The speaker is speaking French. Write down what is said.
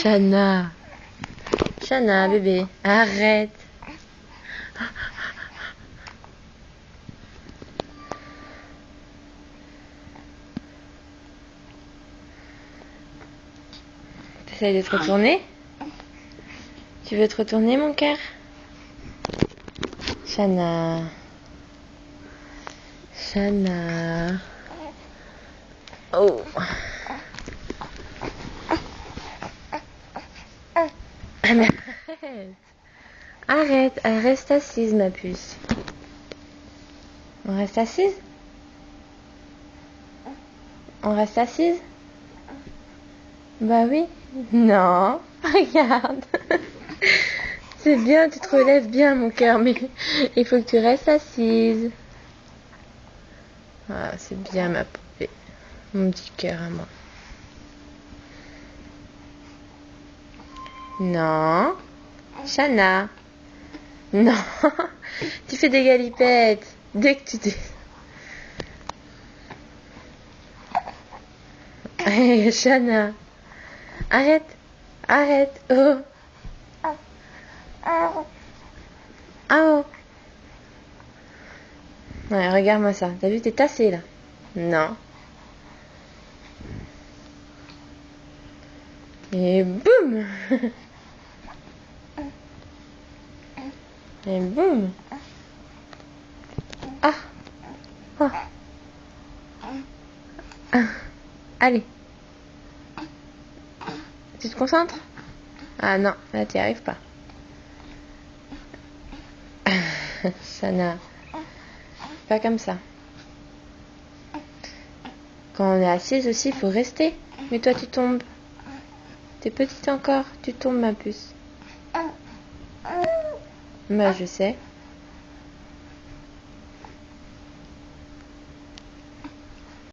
Shana. Shana, bébé, arrête. T'essayes de te retourner? Tu veux te retourner, mon cœur? Shana. Shana. Oh. Ah, mais arrête, reste assise, ma puce. On reste assise? On reste assise? Bah oui. Non, regarde. C'est bien, tu te relèves bien, mon cœur, mais il faut que tu restes assise. Ah, c'est bien, ma poupée. Mon petit cœur à moi. Non. Shana. Non. Tu fais des galipettes. Dès que tu dis. Hey, Shana. Arrête. Arrête. Oh. Oh. Ouais, regarde-moi ça. T'as vu, t'es tassé là. Non. Et boum. Et boum. Ah. Oh. Ah. Allez. Tu te concentres? Ah non, là t'y arrives pas. Shana. Pas comme ça. Quand on est assise aussi, il faut rester. Mais toi tu tombes. T'es petite encore, tu tombes ma puce. Bah je sais.